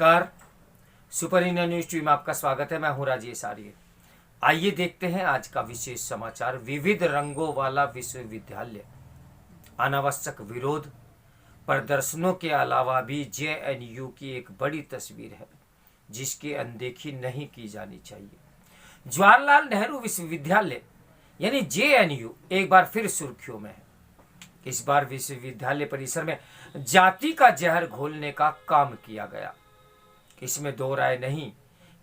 नमस्कार। Super India news TV में आपका स्वागत है। मैं हूं राजेश आर्य। आइए देखते हैं आज का विशेष समाचार। विविध रंगों वाला विश्वविद्यालय, अनावश्यक विरोध प्रदर्शनों के अलावा भी जेएनयू की एक बड़ी तस्वीर है जिसकी अनदेखी नहीं की जानी चाहिए। जवाहरलाल नेहरू विश्वविद्यालय यानी जेएनयू एक बार फिर सुर्खियों में है। इस बार विश्वविद्यालय परिसर में जाति का जहर घोलने का काम किया गया। इसमें दो राय नहीं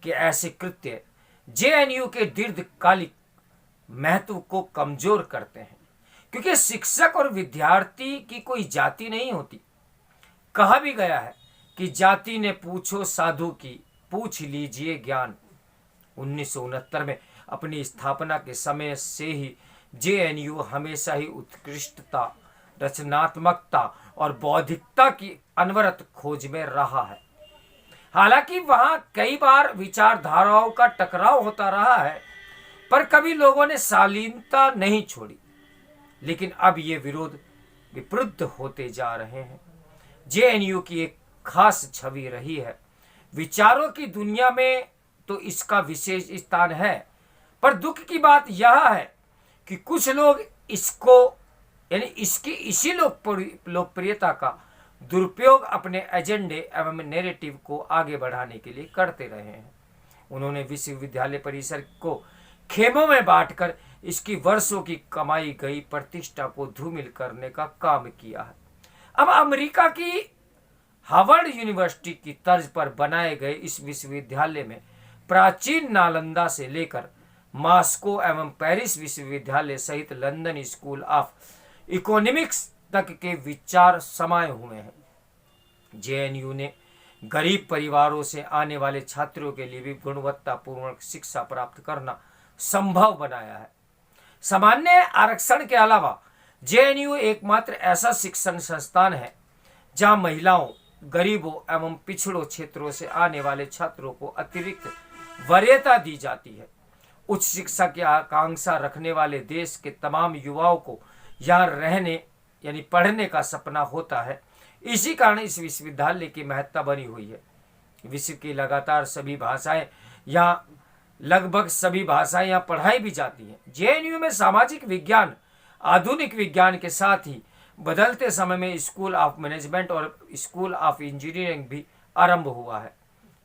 कि ऐसे कृत्य जेएनयू के दीर्घकालिक महत्व को कमजोर करते हैं, क्योंकि शिक्षक और विद्यार्थी की कोई जाति नहीं होती। कहा भी गया है कि जाति ने पूछो साधु की, पूछ लीजिए ज्ञान। 1969 में अपनी स्थापना के समय से ही जेएनयू हमेशा ही उत्कृष्टता, रचनात्मकता और बौद्धिकता की अनवरत खोज में रहा है। हालांकि वहां कई बार विचारधाराओं का टकराव होता रहा है, पर कभी लोगों ने शालीनता नहीं छोड़ी। लेकिन अब ये विरोध विरुद्ध होते जा रहे हैं। जेएनयू की एक खास छवि रही है। विचारों की दुनिया में तो इसका विशेष स्थान है, पर दुख की बात यह है कि कुछ लोग इसको यानी इसकी इसी लोकप्रियता का दुरुपयोग अपने एजेंडे एवं नैरेटिव को आगे बढ़ाने के लिए करते रहे हैं। उन्होंने विश्वविद्यालय परिसर को खेमों में बांटकर इसकी वर्षों की कमाई गई प्रतिष्ठा को धूमिल करने का काम किया है। अब अमेरिका की हार्वर्ड यूनिवर्सिटी की तर्ज पर बनाए गए इस विश्वविद्यालय में प्राचीन नालंदा से लेकर मॉस्को एवं पेरिस विश्वविद्यालय सहित लंदन स्कूल ऑफ इकोनॉमिक्स तक के विचार समाये हुए हैं। जेएनयू ने गरीब परिवारों से आने वाले छात्रों के लिए भी गुणवत्तापूर्ण शिक्षा प्राप्त करना संभव बनाया है। सामान्य आरक्षण के अलावा जेएनयू एकमात्र ऐसा शिक्षण संस्थान है जहां महिलाओं, गरीबों एवं पिछड़ों क्षेत्रों से आने वाले छात्रों को अतिरिक्त वरीयता दी जाती है। उच्च शिक्षा की आकांक्षा रखने वाले देश के तमाम युवाओं को यहाँ रहने यानी पढ़ने का सपना होता है। इसी कारण इस विश्वविद्यालय की महत्ता बनी हुई है। विश्व की लगातार सभी भाषाएं लगभग सभी भाषाएं यहाँ पढ़ाई भी जाती हैं। जेएनयू में सामाजिक विज्ञान, आधुनिक विज्ञान के साथ ही बदलते समय में स्कूल ऑफ मैनेजमेंट और स्कूल ऑफ इंजीनियरिंग भी आरंभ हुआ है।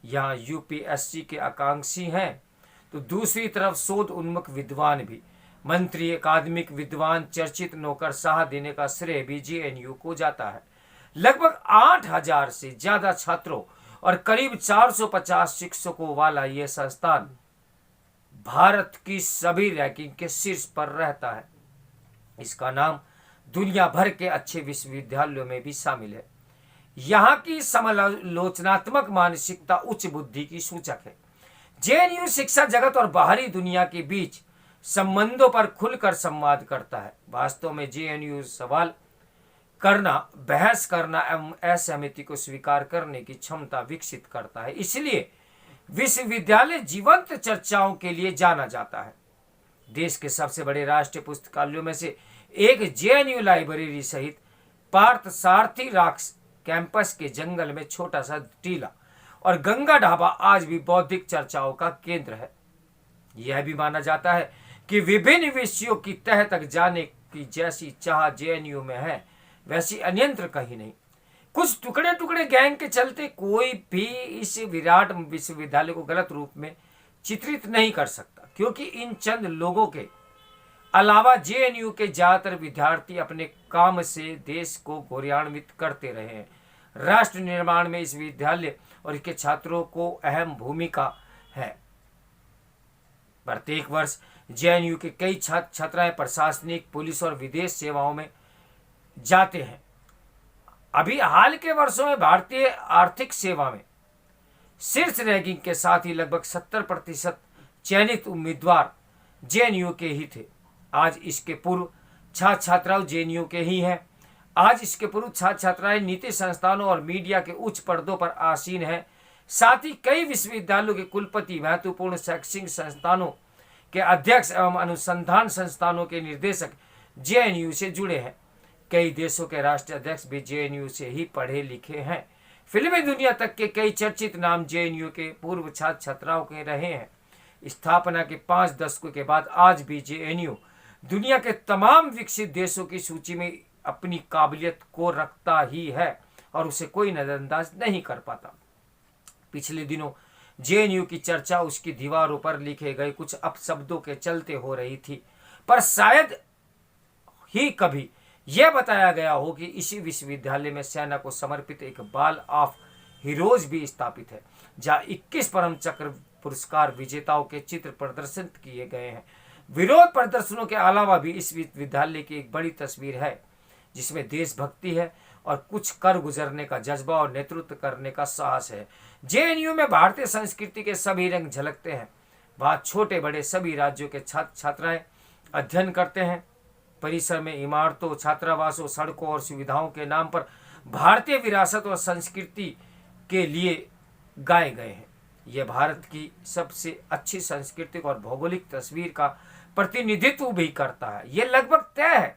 यहाँ यूपीएससी के आकांक्षी हैं तो दूसरी तरफ शोध उन्मुख विद्वान भी, मंत्री, अकादमिक विद्वान, चर्चित नौकरशाह देने का श्रेय भी जेएनयू को जाता है। लगभग 8000 से ज्यादा छात्रों और करीब 450 शिक्षकों वाला यह संस्थान भारत की सभी रैंकिंग के शीर्ष पर रहता है। इसका नाम दुनिया भर के अच्छे विश्वविद्यालयों में भी शामिल है। यहाँ की समालोचनात्मक मानसिकता उच्च बुद्धि की सूचक है। जेएनयू शिक्षा जगत और बाहरी दुनिया के बीच संबंधों पर खुलकर संवाद करता है। वास्तव में जेएनयू सवाल करना, बहस करना एवं असहमति को स्वीकार करने की क्षमता विकसित करता है। इसलिए विश्वविद्यालय जीवंत चर्चाओं के लिए जाना जाता है। देश के सबसे बड़े राष्ट्रीय पुस्तकालयों में से एक जेएनयू लाइब्रेरी सहित पार्थ सारथी रॉक्स कैंपस के जंगल में छोटा सा टीला और गंगा ढाबा आज भी बौद्धिक चर्चाओं का केंद्र है। यह भी माना जाता है कि विभिन्न विषयों की तह तक जाने की जैसी चाह जेएनयू में है, वैसी अन्यत्र कहीं नहीं। कुछ टुकड़े टुकड़े गैंग के चलते कोई भी इस विराट विश्वविद्यालय को गलत रूप में चित्रित नहीं कर सकता, क्योंकि इन चंद लोगों के अलावा जेएनयू के ज्यादातर विद्यार्थी अपने काम से देश को गौरवान्वित करते रहे हैं। राष्ट्र निर्माण में इस विद्यालय और इसके छात्रों को अहम भूमिका है। प्रत्येक वर्ष जेएनयू के कई छात्र छात्राएं प्रशासनिक, पुलिस और विदेश सेवाओं में जाते हैं। अभी हाल के वर्षों में भारतीय आर्थिक सेवा में शीर्ष रैंकिंग के साथ ही लगभग 70% चयनित उम्मीदवार जेएनयू के ही थे। आज इसके पूर्व छात्र छात्राओं जेएनयू के ही हैं। आज इसके पूर्व छात्र छात्राएं नीति संस्थानों और मीडिया के उच्च पदों पर आसीन हैं। साथ ही कई विश्वविद्यालयों के कुलपति, महत्वपूर्ण शैक्षणिक संस्थानों के अध्यक्ष एवं अनुसंधान संस्थानों के निर्देशक जेएनयू से जुड़े हैं। कई देशों के राष्ट्रीय अध्यक्ष भी जेएनयू से ही पढ़े लिखे हैं। फिल्मी दुनिया तक के कई चर्चित नाम जेएनयू के पूर्व छात्र छात्राओं के रहे हैं। स्थापना के 5 दशकों के बाद आज भी जेएनयू दुनिया के तमाम विकसित देशों की सूची में अपनी काबिलियत को रखता ही है और उसे कोई नजरअंदाज नहीं कर पाता। पिछले दिनों जेएनयू की चर्चा उसकी दीवारों पर लिखे गए कुछ अपशब्दों के चलते हो रही थी, पर शायद ही कभी यह बताया गया हो कि इसी विश्वविद्यालय में सेना को समर्पित एक बाल ऑफ हीरोज भी स्थापित है, जहां 21 परम चक्र पुरस्कार विजेताओं के चित्र प्रदर्शित किए गए हैं। विरोध प्रदर्शनों के अलावा भी इस विश्वविद्यालय की एक बड़ी तस्वीर है जिसमें देशभक्ति है और कुछ कर गुजरने का जज्बा और नेतृत्व करने का साहस है। जेएनयू में भारतीय संस्कृति के सभी रंग झलकते हैं। वहाँ छोटे बड़े सभी राज्यों के छात्र छात्राएं अध्ययन करते हैं। परिसर में इमारतों, छात्रावासों, सड़कों और सुविधाओं के नाम पर भारतीय विरासत और संस्कृति के लिए गाए गए हैं। यह भारत की सबसे अच्छी सांस्कृतिक और भौगोलिक तस्वीर का प्रतिनिधित्व भी करता है। यह लगभग तय है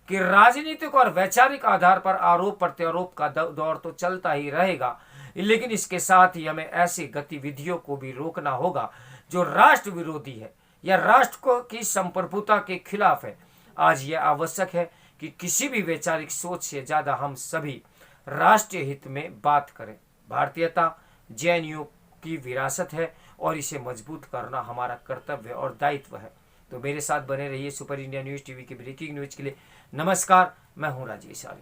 कि राजनीतिक और वैचारिक आधार पर आरोप प्रत्यारोप का दौर तो चलता ही रहेगा, लेकिन इसके साथ ही हमें ऐसी गतिविधियों को भी रोकना होगा जो राष्ट्र विरोधी है या राष्ट्र की संप्रभुता के खिलाफ है। आज यह आवश्यक है कि किसी भी वैचारिक सोच से ज्यादा हम सभी राष्ट्रीय हित में बात करें। भारतीयता जेएनयू की विरासत है और इसे मजबूत करना हमारा कर्तव्य और दायित्व है। तो मेरे साथ बने रहिए सुपर इंडिया न्यूज टीवी की ब्रेकिंग न्यूज के लिए। नमस्कार, मैं हूं राजेश आर्य।